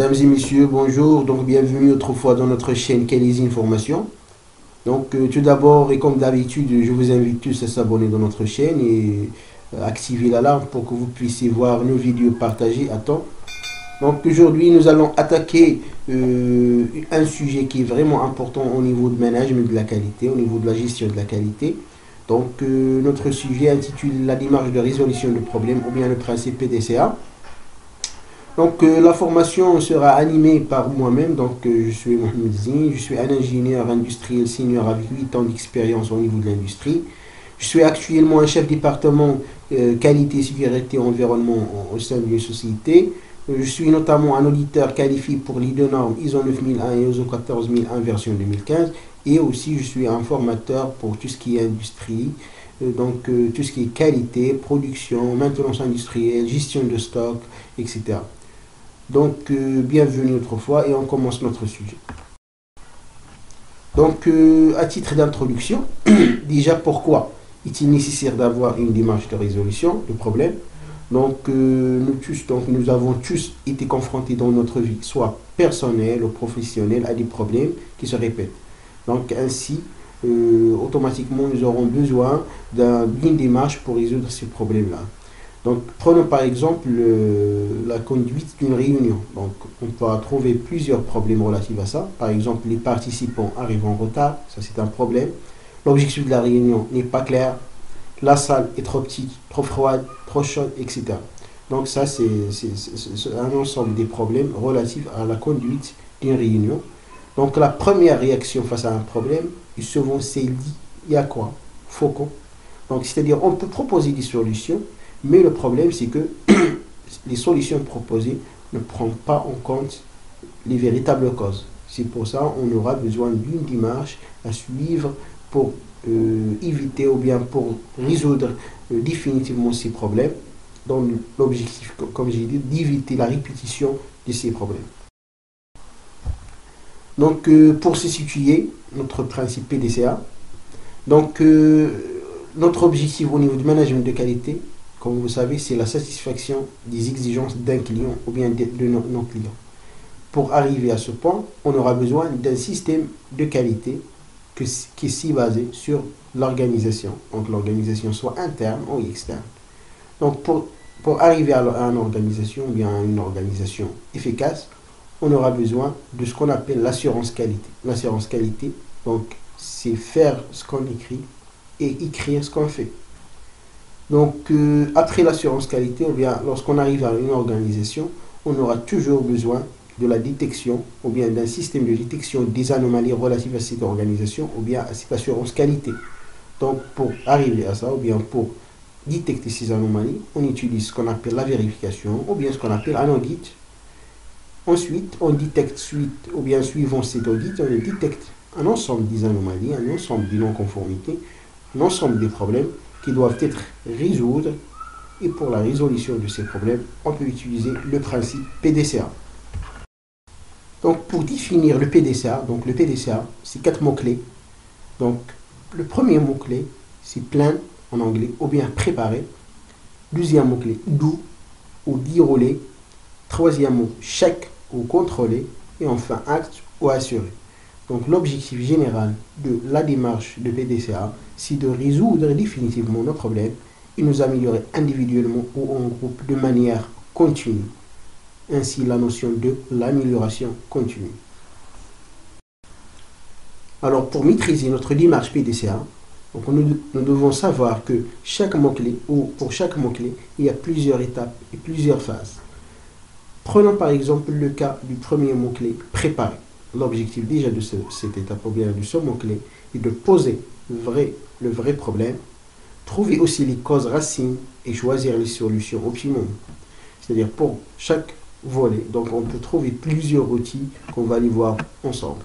Mesdames et messieurs, bonjour. Donc, bienvenue autrefois dans notre chaîne Kelly's Information. Donc, tout d'abord, et comme d'habitude, je vous invite tous à s'abonner dans notre chaîne et activer l'alarme pour que vous puissiez voir nos vidéos partagées à temps. Donc, aujourd'hui, nous allons attaquer un sujet qui est vraiment important au niveau de management de la qualité, au niveau de la gestion de la qualité. Donc, notre sujet intitule la démarche de résolution de problèmes ou bien le principe PDCA. Donc la formation sera animée par moi-même, donc je suis Mohamed Zine, je suis un ingénieur industriel senior avec 8 ans d'expérience au niveau de l'industrie. Je suis actuellement un chef département qualité, sécurité, environnement au sein d'une société. Je suis notamment un auditeur qualifié pour l'ISO normes ISO 9001 et ISO 14001 version 2015. Et aussi je suis un formateur pour tout ce qui est industrie, tout ce qui est qualité, production, maintenance industrielle, gestion de stock, etc. Donc, bienvenue autrefois et on commence notre sujet. Donc, à titre d'introduction, déjà pourquoi est-il nécessaire d'avoir une démarche de résolution de problème? Donc, nous avons tous été confrontés dans notre vie, soit personnelle ou professionnelle, à des problèmes qui se répètent. Donc, ainsi, automatiquement, nous aurons besoin d'une démarche pour résoudre ces problèmes-là. Donc, prenons par exemple la conduite d'une réunion. Donc, on peut trouver plusieurs problèmes relatifs à ça. Par exemple, les participants arrivent en retard, ça c'est un problème. L'objectif de la réunion n'est pas clair. La salle est trop petite, trop froide, trop chaude, etc. Donc, ça c'est un ensemble des problèmes relatifs à la conduite d'une réunion. Donc, la première réaction face à un problème est souvent celle dit, il y a quoi? Faucon. Donc, c'est-à-dire, on peut proposer des solutions, mais le problème, c'est que les solutions proposées ne prennent pas en compte les véritables causes. C'est pour ça qu'on aura besoin d'une démarche à suivre pour éviter ou bien pour résoudre définitivement ces problèmes, dans l'objectif, comme j'ai dit, d'éviter la répétition de ces problèmes. Donc, pour se situer, notre principe PDCA, donc, notre objectif au niveau du management de qualité, comme vous savez, c'est la satisfaction des exigences d'un client ou bien de nos clients. Pour arriver à ce point, on aura besoin d'un système de qualité qui est si basé sur l'organisation. Donc l'organisation soit interne ou externe. Donc pour arriver à une organisation ou bien à une organisation efficace, on aura besoin de ce qu'on appelle l'assurance qualité. L'assurance qualité, donc c'est faire ce qu'on écrit et écrire ce qu'on fait. Donc, après l'assurance qualité, ou bien lorsqu'on arrive à une organisation, on aura toujours besoin de la détection, ou bien d'un système de détection des anomalies relatives à cette organisation, ou bien à cette assurance qualité. Donc, pour arriver à ça, ou bien pour détecter ces anomalies, on utilise ce qu'on appelle la vérification, ou bien ce qu'on appelle un audit. Ensuite, on détecte suivant cet audit, on détecte un ensemble des anomalies, un ensemble des non-conformités, un ensemble des problèmes qui doivent être résolus, et pour la résolution de ces problèmes, on peut utiliser le principe PDCA. Donc pour définir le PDCA, c'est 4 mots-clés. Donc le premier mot-clé, c'est plan en anglais, ou bien préparer. Deuxième mot-clé, do ou dérouler. Troisième mot, check ou contrôler. Et enfin, acte ou assurer. Donc l'objectif général de la démarche de PDCA, c'est de résoudre définitivement nos problèmes et nous améliorer individuellement ou en groupe de manière continue. Ainsi la notion de l'amélioration continue. Alors pour maîtriser notre démarche PDCA, donc nous devons savoir que chaque mot-clé, ou pour chaque mot-clé, il y a plusieurs étapes et plusieurs phases. Prenons par exemple le cas du premier mot-clé, préparer. L'objectif déjà de cette étape, ou bien de ce mot-clé, est de poser le vrai problème, trouver aussi les causes racines et choisir les solutions optimum. C'est-à-dire pour chaque volet, donc on peut trouver plusieurs outils qu'on va aller voir ensemble.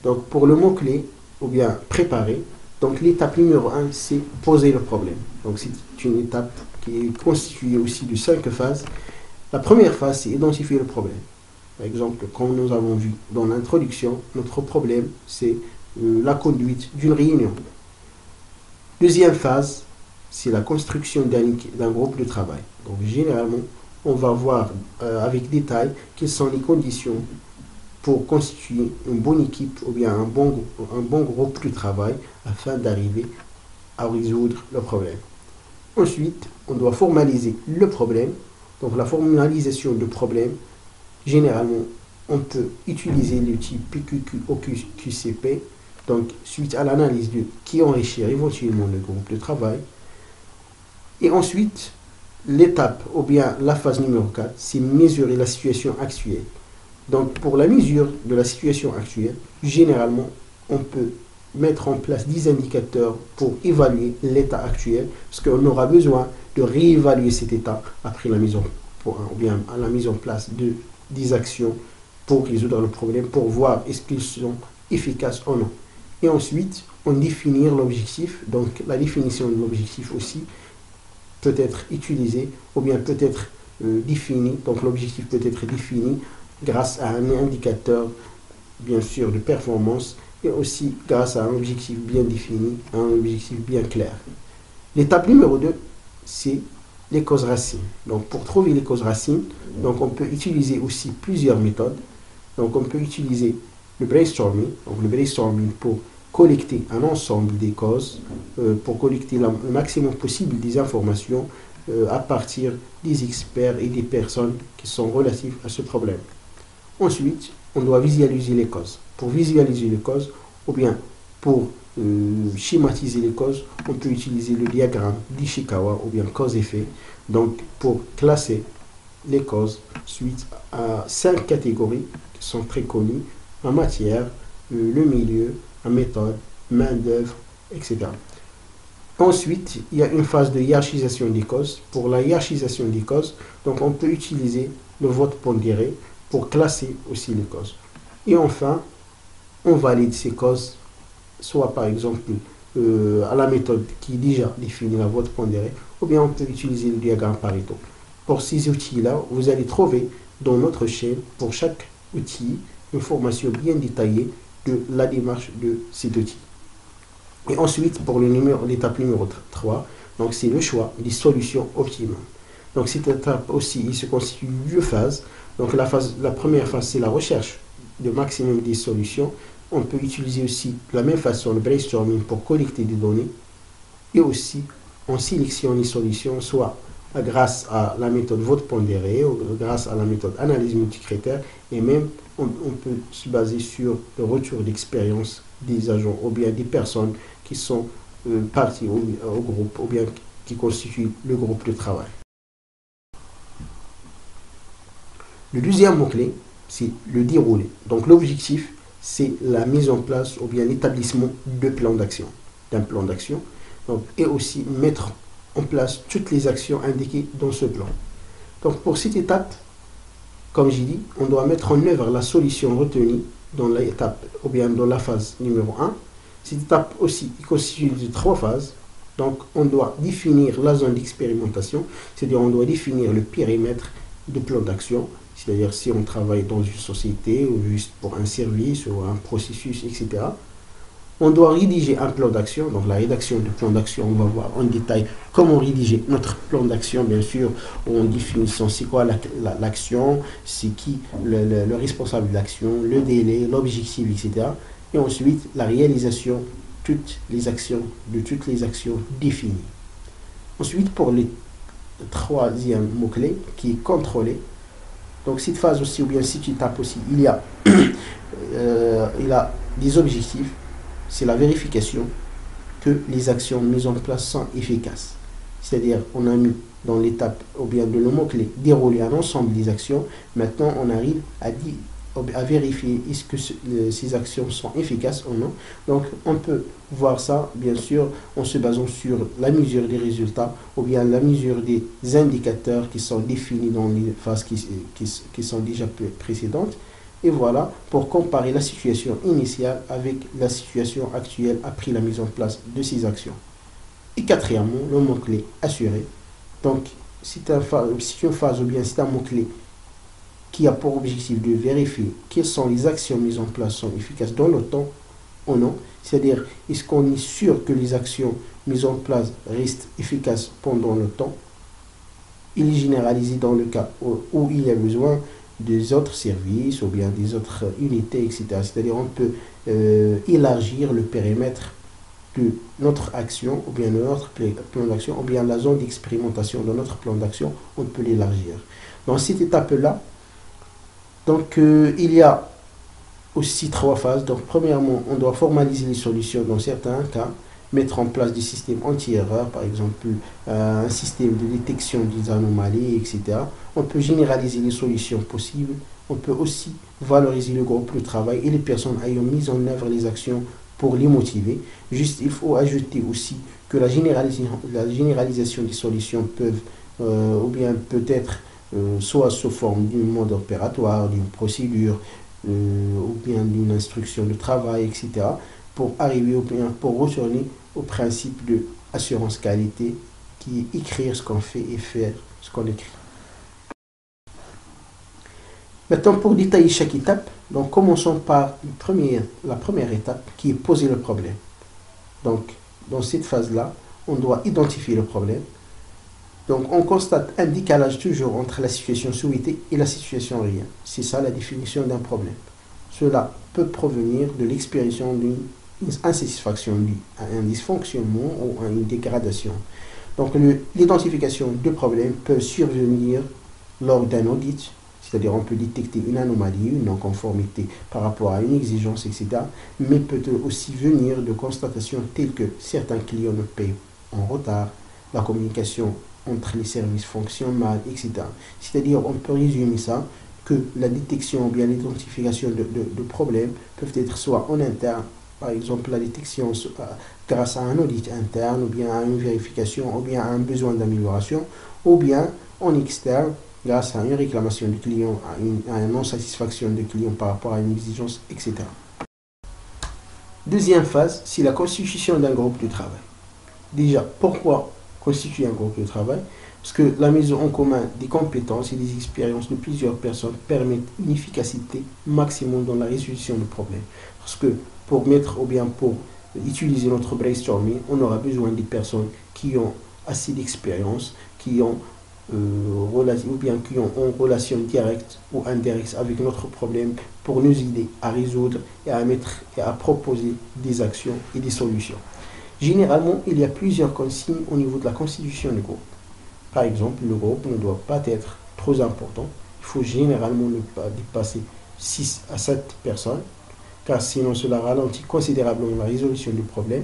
Donc pour le mot-clé, ou bien préparer, donc l'étape numéro 1, c'est poser le problème. Donc c'est une étape qui est constituée aussi de 5 phases. La première phase, c'est identifier le problème. Par exemple, comme nous avons vu dans l'introduction, notre problème, c'est la conduite d'une réunion. Deuxième phase, c'est la construction d'un groupe de travail. Donc, généralement, on va voir avec détail quelles sont les conditions pour constituer une bonne équipe ou bien un bon groupe de travail afin d'arriver à résoudre le problème. Ensuite, on doit formaliser le problème. Donc la formalisation de problème, généralement, on peut utiliser l'outil PQQ ou QCP. Donc, suite à l'analyse de qui enrichir éventuellement le groupe de travail. Et ensuite, l'étape ou bien la phase numéro 4, c'est mesurer la situation actuelle. Donc, pour la mesure de la situation actuelle, généralement, on peut mettre en place 10 indicateurs pour évaluer l'état actuel, parce qu'on aura besoin de réévaluer cet état après la mise en place de 10 actions pour résoudre le problème, pour voir est-ce qu'ils sont efficaces ou non. Et ensuite, on définit l'objectif. Donc, la définition de l'objectif aussi peut être utilisée ou bien peut être définie. Donc, l'objectif peut être défini grâce à un indicateur, bien sûr, de performance et aussi grâce à un objectif bien défini, un objectif bien clair. L'étape numéro 2, c'est les causes racines. Donc, pour trouver les causes racines, donc on peut utiliser aussi plusieurs méthodes. Donc, on peut utiliser le brainstorming. Donc, le brainstorming pour collecter un ensemble des causes, pour collecter le maximum possible des informations à partir des experts et des personnes qui sont relatives à ce problème. Ensuite, on doit visualiser les causes. Pour visualiser les causes, ou bien pour schématiser les causes, on peut utiliser le diagramme d'Ishikawa ou bien cause-effet. Donc, pour classer les causes suite à 5 catégories qui sont très connues: la matière, le milieu, la méthode, main-d'œuvre, etc. Ensuite, il y a une phase de hiérarchisation des causes. Pour la hiérarchisation des causes, donc on peut utiliser le vote pondéré pour classer aussi les causes. Et enfin, on valide ces causes, soit par exemple à la méthode qui déjà définit la vote pondéré, ou bien on peut utiliser le diagramme Pareto. Pour ces outils-là, vous allez trouver dans notre chaîne, pour chaque outil, une formation bien détaillée de la démarche de cet outil. Et ensuite, pour l'étape numéro 3, donc c'est le choix des solutions optimales. Donc cette étape aussi, il se constitue de 2 phases. Donc la première phase, c'est la recherche de maximum des solutions. On peut utiliser aussi de la même façon le brainstorming pour collecter des données. Et aussi, on sélectionne les solutions, soit grâce à la méthode vote pondéré ou grâce à la méthode analyse multicritère. Et même, on peut se baser sur le retour d'expérience des agents ou bien des personnes qui sont parties au groupe ou bien qui constituent le groupe de travail. Le deuxième mot-clé, c'est le déroulé. Donc l'objectif, c'est la mise en place ou bien l'établissement d'un plan d'action. Et aussi mettre en place toutes les actions indiquées dans ce plan. Donc pour cette étape, comme j'ai dit, on doit mettre en œuvre la solution retenue dans l'étape ou bien dans la phase numéro 1. Cette étape aussi est constituée de 3 phases. Donc on doit définir la zone d'expérimentation, c'est-à-dire on doit définir le périmètre de plan d'action, c'est-à-dire si on travaille dans une société ou juste pour un service ou un processus, etc. On doit rédiger un plan d'action. Donc la rédaction du plan d'action, on va voir en détail comment rédiger notre plan d'action, bien sûr, en définissant c'est quoi l'action, c'est qui le responsable de l'action, le délai, l'objectif, etc. Et ensuite, la réalisation de toutes les actions définies. Ensuite, pour le troisième mot-clé, qui est contrôler. Donc cette phase aussi, ou bien cette étape aussi, il y a des objectifs. C'est la vérification que les actions mises en place sont efficaces. C'est-à-dire, on a mis dans l'étape, ou bien de le mot-clé, dérouler un ensemble des actions. Maintenant, on arrive à vérifier est-ce que ces actions sont efficaces ou non. Donc, on peut voir ça, bien sûr, en se basant sur la mesure des résultats ou bien la mesure des indicateurs qui sont définis dans les phases qui sont déjà précédentes. Et voilà, pour comparer la situation initiale avec la situation actuelle après la mise en place de ces actions. Et quatrièmement, le mot-clé assuré. Donc, c'est une phase ou bien c'est un mot-clé qui a pour objectif de vérifier quelles sont les actions mises en place sont efficaces dans le temps ou non. C'est-à-dire, est-ce qu'on est sûr que les actions mises en place restent efficaces pendant le temps? il est généralisé dans le cas où il y a besoin des autres services ou bien des autres unités, etc. C'est-à-dire on peut élargir le périmètre de notre action ou bien de notre plan d'action ou bien la zone d'expérimentation de notre plan d'action, on peut l'élargir. Dans cette étape-là, donc il y a aussi trois phases. Donc premièrement, on doit formaliser les solutions dans certains cas, mettre en place des systèmes anti-erreurs, par exemple un système de détection des anomalies, etc. On peut généraliser les solutions possibles. On peut aussi valoriser le groupe de travail et les personnes ayant mis en œuvre les actions pour les motiver. Juste, il faut ajouter aussi que la généralisation des solutions peuvent, ou bien peut-être, soit sous forme d'un mode opératoire, d'une procédure, ou bien d'une instruction de travail, etc., pour arriver ou bien pour retourner au principe de assurance qualité, qui est écrire ce qu'on fait et faire ce qu'on écrit. Maintenant, pour détailler chaque étape, donc commençons par la première étape qui est poser le problème. Donc, dans cette phase-là, on doit identifier le problème. Donc, on constate un décalage toujours entre la situation souhaitée et la situation réelle. C'est ça la définition d'un problème. Cela peut provenir de l'expression d'une insatisfaction due à un dysfonctionnement ou à une dégradation. Donc, l'identification de problèmes peut survenir lors d'un audit, c'est-à-dire on peut détecter une anomalie, une non-conformité par rapport à une exigence, etc. Mais peut aussi venir de constatations telles que certains clients ne payent en retard, la communication entre les services fonctionne mal, etc. C'est-à-dire on peut résumer ça que la détection ou bien l'identification de problèmes peuvent être soit en interne, par exemple la détection grâce à un audit interne, ou bien à une vérification, ou bien à un besoin d'amélioration, ou bien en externe, grâce à une réclamation du client, à une non-satisfaction du client par rapport à une exigence, etc. Deuxième phase, c'est la constitution d'un groupe de travail. Déjà, pourquoi constituer un groupe de travail? Parce que la mise en commun des compétences et des expériences de plusieurs personnes permettent une efficacité maximum dans la résolution du problème. Parce que pour mettre ou bien pour utiliser notre brainstorming, on aura besoin des personnes qui ont assez d'expérience, qui ont ou bien qui ont en relation directe ou indirecte avec notre problème pour nous aider à résoudre et à mettre et à proposer des actions et des solutions. Généralement, il y a plusieurs consignes au niveau de la constitution du groupe. Par exemple, le groupe ne doit pas être trop important. Il faut généralement ne pas dépasser 6 à 7 personnes, car sinon cela ralentit considérablement la résolution du problème.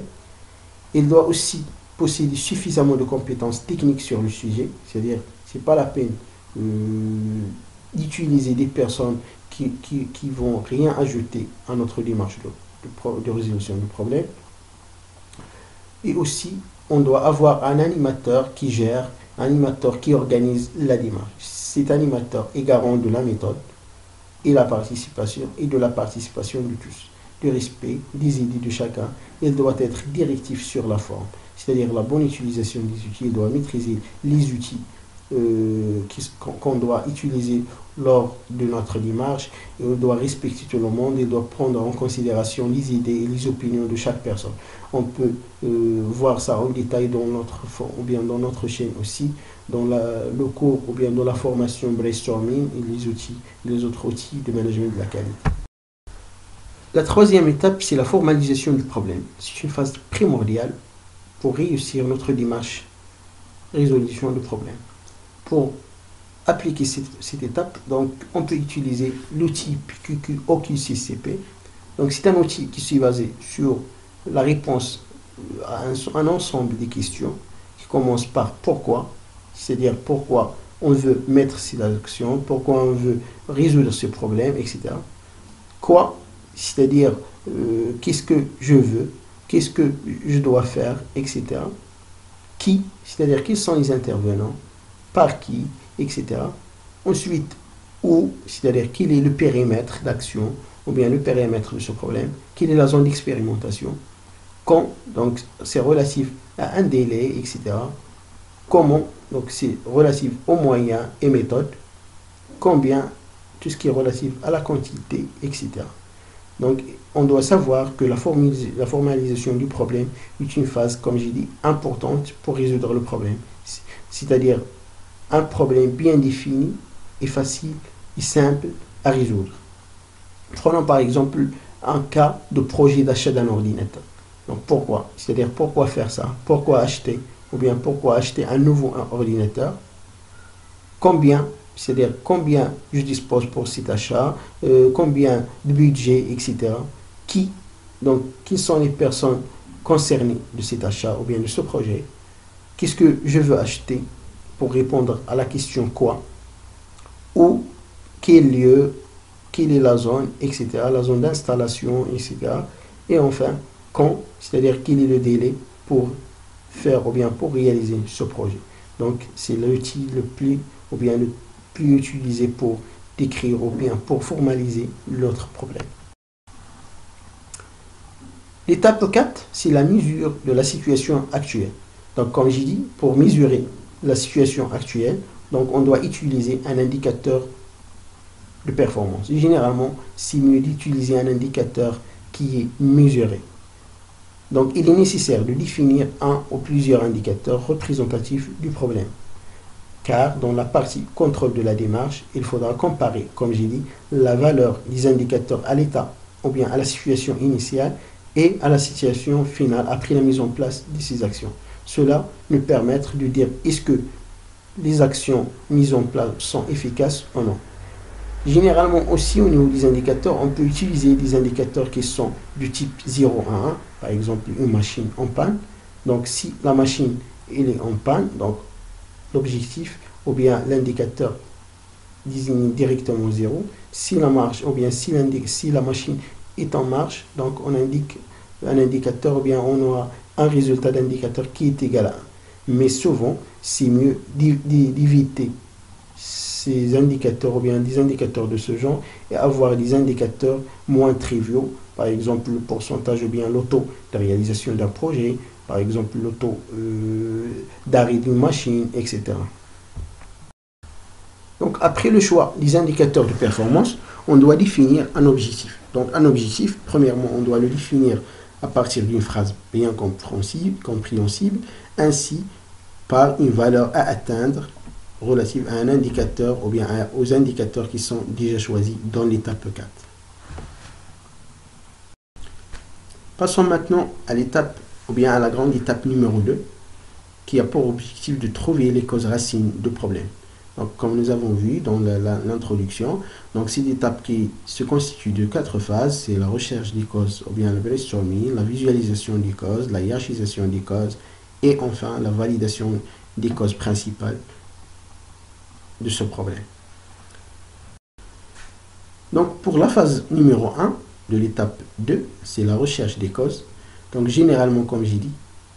Il doit aussi posséder suffisamment de compétences techniques sur le sujet, c'est-à-dire ce n'est pas la peine d'utiliser des personnes qui vont rien ajouter à notre démarche de résolution du problème. Et aussi, on doit avoir un animateur qui gère, un animateur qui organise la démarche. Cet animateur est garant de la méthode et de la participation de tous, du respect des idées de chacun. Il doit être directif sur la forme, c'est-à-dire la bonne utilisation des outils. Il doit maîtriser les outils qu'on doit utiliser lors de notre démarche. Et on doit respecter tout le monde. Il doit prendre en considération les idées et les opinions de chaque personne. On peut voir ça en détail dans notre chaîne aussi, dans le cours ou bien dans la formation brainstorming et les autres outils de management de la qualité. La troisième étape, c'est la formalisation du problème. C'est une phase primordiale pour réussir notre démarche résolution du problème. Pour appliquer cette étape, donc, on peut utiliser l'outil PQQ OQCCP. Donc, c'est un outil qui est basé sur la réponse à un ensemble de questions qui commence par pourquoi, c'est-à-dire pourquoi on veut mettre cette action, pourquoi on veut résoudre ce problème, etc. Quoi, c'est-à-dire qu'est-ce que je veux, qu'est-ce que je dois faire, etc. Qui, c'est-à-dire quels sont les intervenants, par qui, etc. Ensuite, où, c'est-à-dire quel est le périmètre d'action, ou bien le périmètre de ce problème, quelle est la zone d'expérimentation, quand, donc c'est relatif à un délai, etc. Comment, donc c'est relatif aux moyens et méthodes, combien, tout ce qui est relatif à la quantité, etc. Donc, on doit savoir que la formalisation du problème est une phase, comme j'ai dit, importante pour résoudre le problème. C'est-à-dire, un problème bien défini et facile et simple à résoudre. Prenons par exemple un cas de projet d'achat d'un ordinateur. Donc pourquoi? C'est-à-dire pourquoi faire ça? Pourquoi acheter? Ou bien pourquoi acheter un nouveau ordinateur? Combien? C'est-à-dire combien je dispose pour cet achat? Combien de budget, etc. Qui? Donc qui sont les personnes concernées de cet achat ou bien de ce projet? Qu'est-ce que je veux acheter pour répondre à la question quoi? Où? Quel lieu? Quelle est la zone, etc. La zone d'installation, etc. Et enfin, quand, c'est-à-dire quel est le délai pour faire ou bien pour réaliser ce projet. Donc, c'est l'outil le plus ou bien le plus utilisé pour décrire ou bien pour formaliser l'autre problème. L'étape 4, c'est la mesure de la situation actuelle. Donc, comme j'ai dit, pour mesurer la situation actuelle, donc on doit utiliser un indicateur de performance. Et généralement, c'est mieux d'utiliser un indicateur qui est mesuré. Donc, il est nécessaire de définir un ou plusieurs indicateurs représentatifs du problème. Car dans la partie contrôle de la démarche, il faudra comparer, comme j'ai dit, la valeur des indicateurs à l'état ou bien à la situation initiale et à la situation finale après la mise en place de ces actions. Cela nous permettra de dire est-ce que les actions mises en place sont efficaces ou non. Généralement aussi au niveau des indicateurs, on peut utiliser des indicateurs qui sont du type 0 à 1, par exemple une machine en panne. Donc si la machine elle est en panne, donc l'objectif ou bien l'indicateur désigne directement 0. Si la marche ou bien si la machine est en marche, donc on indique un indicateur ou bien on aura un résultat d'indicateur qui est égal à 1. Mais souvent, c'est mieux d'éviter ces indicateurs ou bien des indicateurs de ce genre et avoir des indicateurs moins triviaux, par exemple le pourcentage ou bien le taux de réalisation d'un projet, par exemple le taux d'arrêt d'une machine, etc. Donc après le choix des indicateurs de performance, on doit définir un objectif. Donc un objectif, premièrement, on doit le définir à partir d'une phrase bien compréhensible, ainsi par une valeur à atteindre relative à un indicateur ou bien aux indicateurs qui sont déjà choisis dans l'étape 4. Passons maintenant à l'étape ou bien à la grande étape numéro 2 qui a pour objectif de trouver les causes racines de problèmes. Donc, comme nous avons vu dans l'introduction, donc c'est une étape qui se constitue de 4 phases. C'est la recherche des causes ou bien le brainstorming, la visualisation des causes, la hiérarchisation des causes et enfin la validation des causes principales de ce problème. Donc pour la phase numéro 1 de l'étape 2, c'est la recherche des causes. Donc généralement, comme j'ai dit,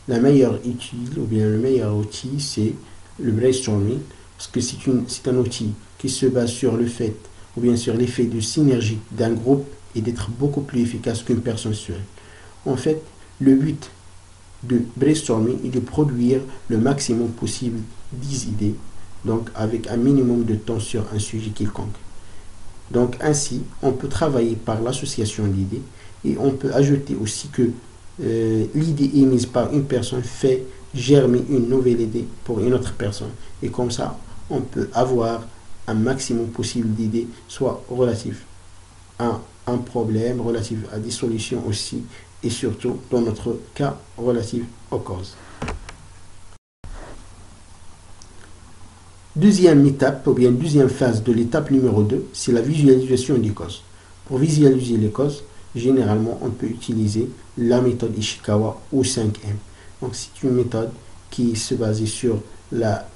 la meilleure utile ou bien le meilleur outil, c'est le brainstorming, parce que c'est un outil qui se base sur le fait ou bien sur l'effet de synergie d'un groupe et d'être beaucoup plus efficace qu'une personne seule. En fait, le but de brainstorming est de produire le maximum possible des idées, donc avec un minimum de temps sur un sujet quelconque. Donc ainsi, on peut travailler par l'association d'idées et on peut ajouter aussi que l'idée émise par une personne fait germer une nouvelle idée pour une autre personne. Et comme ça, on peut avoir un maximum possible d'idées, soit relatives à un problème, relatives à des solutions aussi, et surtout, dans notre cas, relatives aux causes. Deuxième étape, ou bien deuxième phase de l'étape numéro 2, c'est la visualisation des causes. Pour visualiser les causes, généralement, on peut utiliser la méthode Ishikawa ou 5M. Donc, c'est une méthode qui se base sur la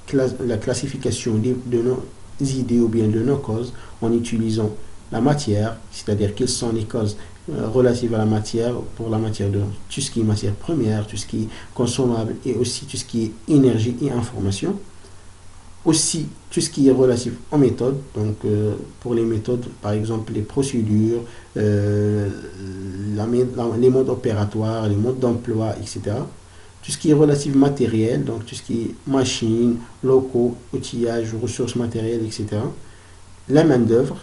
classification de nos idées ou bien de nos causes en utilisant la matière, c'est-à-dire quelles sont les causes relatives à la matière, pour la matière de tout ce qui est matière première, tout ce qui est consommable et aussi tout ce qui est énergie et information. Aussi, tout ce qui est relatif aux méthodes, donc pour les méthodes, par exemple les procédures, les modes opératoires, les modes d'emploi, etc. Tout ce qui est relatif matériel, donc tout ce qui est machines, locaux, outillage, ressources matérielles, etc. La main-d'œuvre,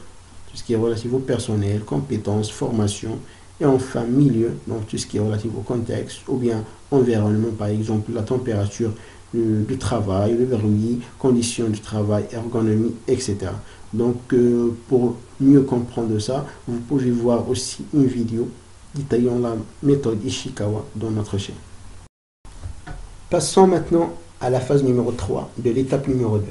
tout ce qui est relatif au personnel, compétences, formation, et enfin milieu, donc tout ce qui est relatif au contexte ou bien environnement, par exemple la température du travail, le verrouillis, conditions du travail, ergonomie, etc. Donc, pour mieux comprendre ça, vous pouvez voir aussi une vidéo détaillant la méthode Ishikawa dans notre chaîne. Passons maintenant à la phase numéro 3 de l'étape numéro 2.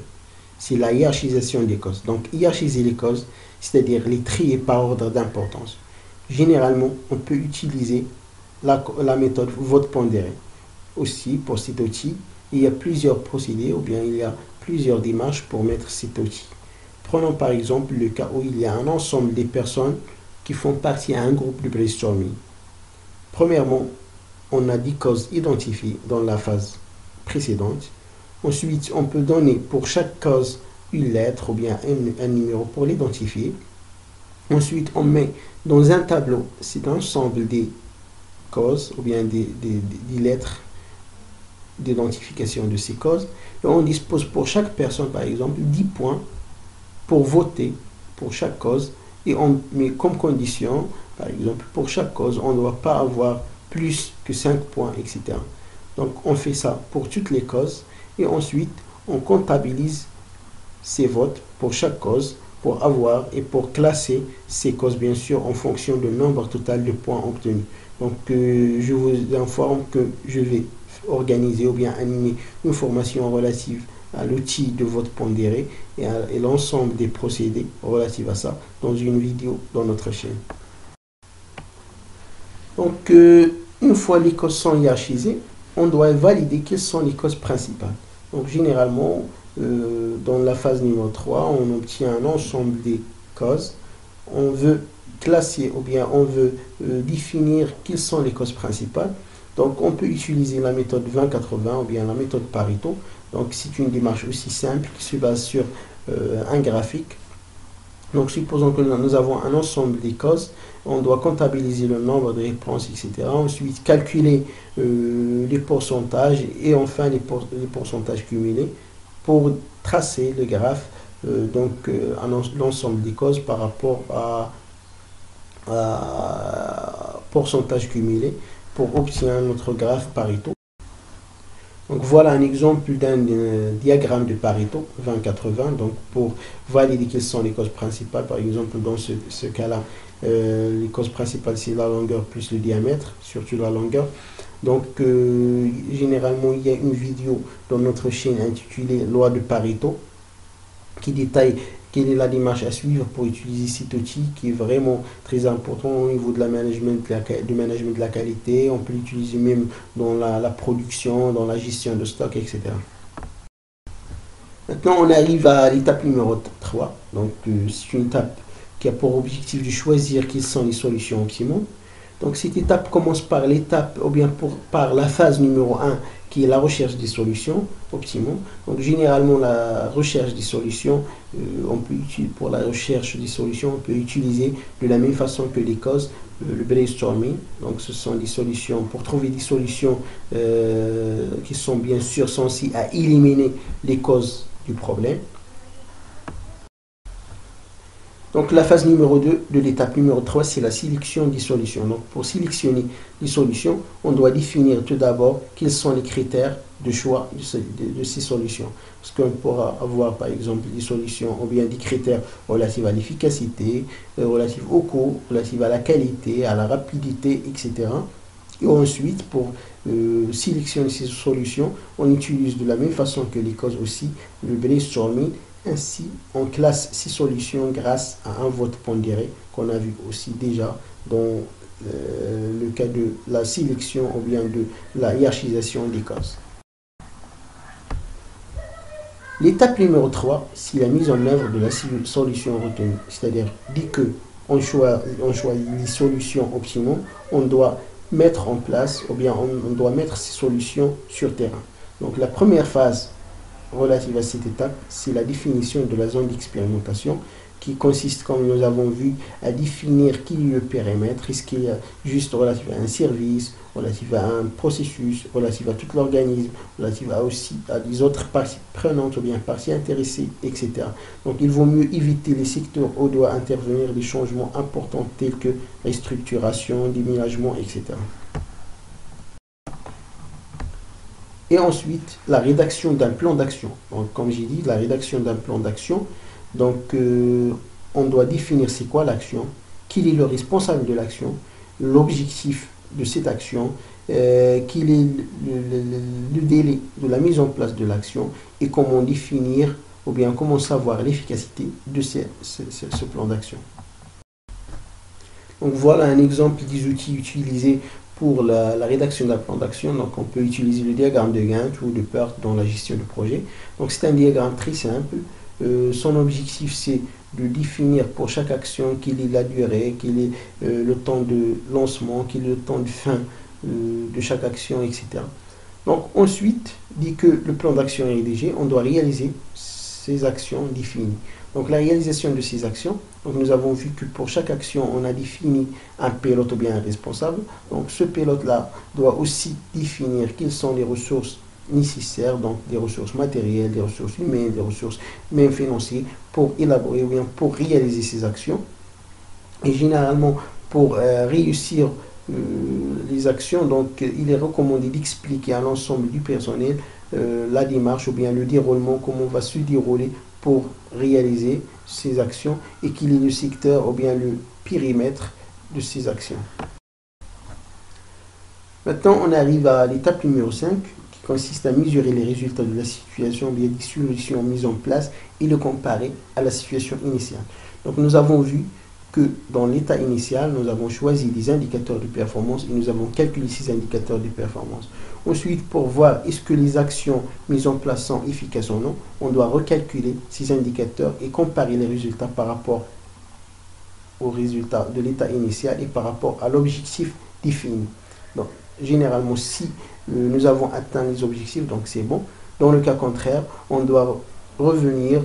C'est la hiérarchisation des causes. Donc, hiérarchiser les causes, c'est-à-dire les trier par ordre d'importance. Généralement, on peut utiliser la méthode vote pondéré. Aussi, pour cet outil, il y a plusieurs procédés ou bien il y a plusieurs démarches pour mettre cet outil. Prenons par exemple le cas où il y a un ensemble de personnes qui font partie à un groupe de brainstorming. Premièrement, on a 10 causes identifiées dans la phase précédente. Ensuite, on peut donner pour chaque cause une lettre ou bien un numéro pour l'identifier. Ensuite, on met dans un tableau cet ensemble des causes ou bien des lettres d'identification de ces causes. Et on dispose pour chaque personne, par exemple, 10 points pour voter pour chaque cause. Et on met comme condition, par exemple, pour chaque cause, on ne doit pas avoir plus que 5 points, etc. Donc, on fait ça pour toutes les causes. Et ensuite, on comptabilise ces votes pour chaque cause pour avoir et pour classer ces causes, bien sûr, en fonction du nombre total de points obtenus. Donc, je vous informe que je vais organiser ou bien animer une formation relative à l'outil de vote pondéré et l'ensemble des procédés relatifs à ça dans une vidéo dans notre chaîne. Donc, une fois les causes sont hiérarchisées, on doit valider quelles sont les causes principales. Donc, généralement, dans la phase numéro 3, on obtient un ensemble des causes. On veut classer ou bien on veut définir quelles sont les causes principales. Donc, on peut utiliser la méthode 20-80 ou bien la méthode Pareto. Donc, c'est une démarche aussi simple qui se base sur un graphique. Donc, supposons que nous avons un ensemble des causes, on doit comptabiliser le nombre de réponses, etc. Ensuite, calculer les pourcentages et enfin les pourcentages cumulés pour tracer le graphe, l'ensemble des causes par rapport à pourcentage cumulé pour obtenir notre graphe Pareto. Donc voilà un exemple d'un diagramme de Pareto 20-80. Donc pour valider quelles sont les causes principales, par exemple dans ce cas-là, les causes principales c'est la longueur plus le diamètre, surtout la longueur. Donc généralement il y a une vidéo dans notre chaîne intitulée Loi de Pareto qui détaille quelle est la démarche à suivre pour utiliser cet outil qui est vraiment très important au niveau de la management de la qualité. On peut l'utiliser même dans la production, dans la gestion de stock, etc. Maintenant, on arrive à l'étape numéro 3. Donc, c'est une étape qui a pour objectif de choisir quelles sont les solutions optimales. Donc, cette étape commence par l'étape, ou bien par la phase numéro 1, qui est la recherche des solutions optimales. Donc, généralement, la recherche des solutions, pour la recherche des solutions, on peut utiliser de la même façon que les causes, le brainstorming. Donc, ce sont des solutions, pour trouver des solutions qui sont bien sûr censées à éliminer les causes du problème. Donc la phase numéro 2 de l'étape numéro 3, c'est la sélection des solutions. Donc pour sélectionner les solutions, on doit définir tout d'abord quels sont les critères de choix de ces solutions. Parce qu'on pourra avoir par exemple des solutions ou bien des critères relatifs à l'efficacité, relatifs au coût, relatifs à la qualité, à la rapidité, etc. Et ensuite, pour sélectionner ces solutions, on utilise de la même façon que les causes aussi le brainstorming. Ainsi, on classe ces solutions grâce à un vote pondéré qu'on a vu aussi déjà dans le cas de la sélection ou bien de la hiérarchisation des causes. L'étape numéro 3, c'est la mise en œuvre de la solution retenue. C'est-à-dire, dès qu'on choisit les solutions optimales, on doit mettre en place ou bien on doit mettre ces solutions sur terrain. Donc la première phase relative à cette étape, c'est la définition de la zone d'expérimentation qui consiste, comme nous avons vu, à définir qui est le périmètre, est-ce qu'il y a juste relatif à un service, relatif à un processus, relatif à tout l'organisme, relatif aussi à des autres parties prenantes ou bien parties intéressées, etc. Donc il vaut mieux éviter les secteurs où doit intervenir des changements importants tels que restructuration, déménagement, etc. Et ensuite, la rédaction d'un plan d'action. Donc, comme j'ai dit, la rédaction d'un plan d'action. Donc, on doit définir c'est quoi l'action, qui est le responsable de l'action, l'objectif de cette action, quel est le délai de la mise en place de l'action et comment définir ou bien comment savoir l'efficacité de ce plan d'action. Donc voilà un exemple des outils utilisés pour la rédaction d'un plan d'action. Donc on peut utiliser le diagramme de Gantt ou de PERT dans la gestion de projet. Donc c'est un diagramme très simple. Son objectif c'est de définir pour chaque action quelle est la durée, quel est le temps de lancement, quel est le temps de fin de chaque action, etc. Donc ensuite, dès que le plan d'action est rédigé, on doit réaliser ces actions définies. Donc la réalisation de ces actions, donc nous avons vu que pour chaque action, on a défini un pilote ou bien un responsable. Donc ce pilote-là doit aussi définir quelles sont les ressources nécessaires, donc des ressources matérielles, des ressources humaines, des ressources même financières pour élaborer ou bien pour réaliser ces actions. Et généralement, pour réussir les actions, donc il est recommandé d'expliquer à l'ensemble du personnel la démarche ou bien le déroulement, comment va se dérouler pour réaliser ces actions et quel est le secteur ou bien le périmètre de ces actions. Maintenant, on arrive à l'étape numéro 5 qui consiste à mesurer les résultats de la situation, bien des solutions mises en place et le comparer à la situation initiale. Donc nous avons vu que dans l'état initial, nous avons choisi des indicateurs de performance et nous avons calculé ces indicateurs de performance. Ensuite, pour voir est-ce que les actions mises en place sont efficaces ou non, on doit recalculer ces indicateurs et comparer les résultats par rapport aux résultats de l'état initial et par rapport à l'objectif défini. Donc, généralement, si nous avons atteint les objectifs, donc c'est bon. Dans le cas contraire, on doit revenir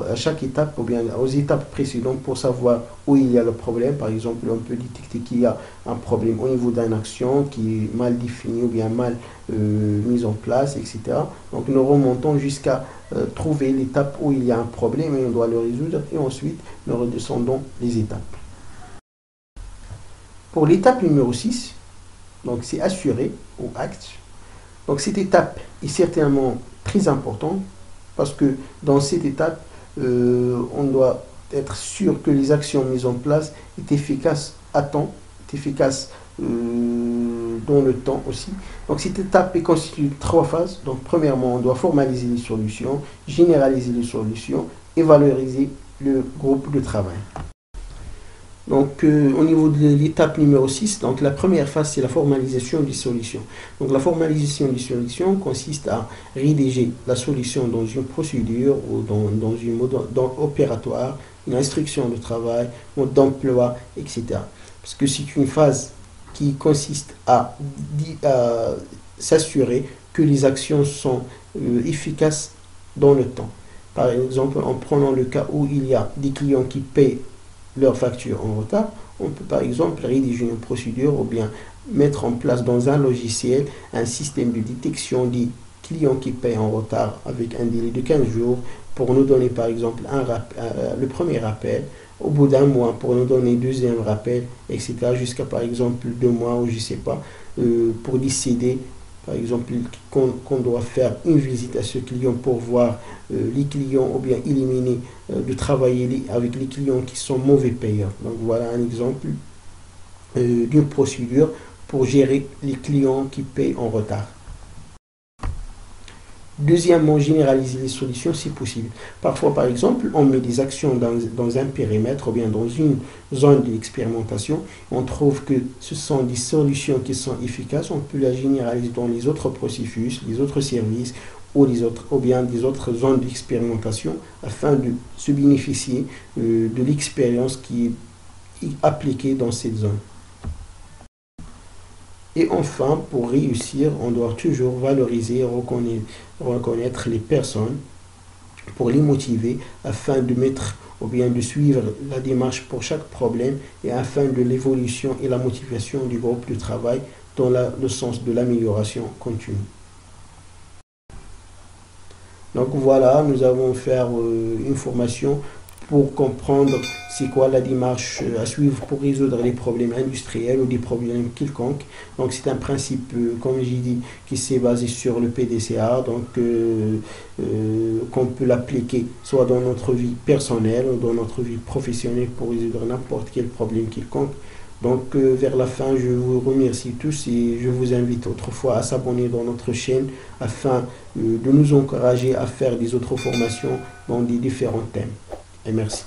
à chaque étape ou bien aux étapes précédentes pour savoir où il y a le problème. Par exemple, on peut détecter qu'il y a un problème au niveau d'une action qui est mal définie ou bien mal mise en place, etc. Donc nous remontons jusqu'à trouver l'étape où il y a un problème et on doit le résoudre et ensuite nous redescendons les étapes. Pour l'étape numéro 6, donc c'est assurer ou acte. Donc cette étape est certainement très importante parce que dans cette étape, on doit être sûr que les actions mises en place est efficaces à temps, est efficace dans le temps aussi. Donc cette étape est constituée de 3 phases. Donc premièrement, on doit formaliser les solutions, généraliser les solutions et valoriser le groupe de travail. Donc au niveau de l'étape numéro 6, donc la première phase c'est la formalisation des solutions. Donc la formalisation des solutions consiste à rédiger la solution dans une procédure ou dans une mode opératoire, une instruction de travail, mode d'emploi, etc. Parce que c'est une phase qui consiste à s'assurer que les actions sont efficaces dans le temps. Par exemple, en prenant le cas où il y a des clients qui paient leur facture en retard, on peut par exemple rédiger une procédure ou bien mettre en place dans un logiciel un système de détection des clients qui payent en retard avec un délai de 15 jours pour nous donner par exemple le premier rappel, au bout d'un mois pour nous donner le deuxième rappel, etc. jusqu'à par exemple 2 mois ou je ne sais pas, pour décider par exemple qu'on doit faire une visite à ce client pour voir les clients ou bien éliminer de travailler avec les clients qui sont mauvais payeurs. Donc voilà un exemple d'une procédure pour gérer les clients qui payent en retard. Deuxièmement, généraliser les solutions si possible. Parfois, par exemple, on met des actions dans un périmètre ou bien dans une zone d'expérimentation. On trouve que ce sont des solutions qui sont efficaces. On peut la généraliser dans les autres processus, les autres services ou bien des autres zones d'expérimentation afin de se bénéficier de l'expérience qui est appliquée dans cette zone. Et enfin, pour réussir, on doit toujours valoriser et reconnaître les personnes pour les motiver afin de mettre ou bien de suivre la démarche pour chaque problème et afin de l'évolution et la motivation du groupe de travail dans le sens de l'amélioration continue. Donc voilà, nous avons fait une formation pour comprendre c'est quoi la démarche à suivre pour résoudre les problèmes industriels ou des problèmes quelconques. Donc c'est un principe, comme j'ai dit, qui s'est basé sur le PDCA, donc qu'on peut l'appliquer soit dans notre vie personnelle ou dans notre vie professionnelle pour résoudre n'importe quel problème quelconque. Donc vers la fin, je vous remercie tous et je vous invite autrefois à s'abonner dans notre chaîne afin de nous encourager à faire des autres formations dans des différents thèmes. Et merci.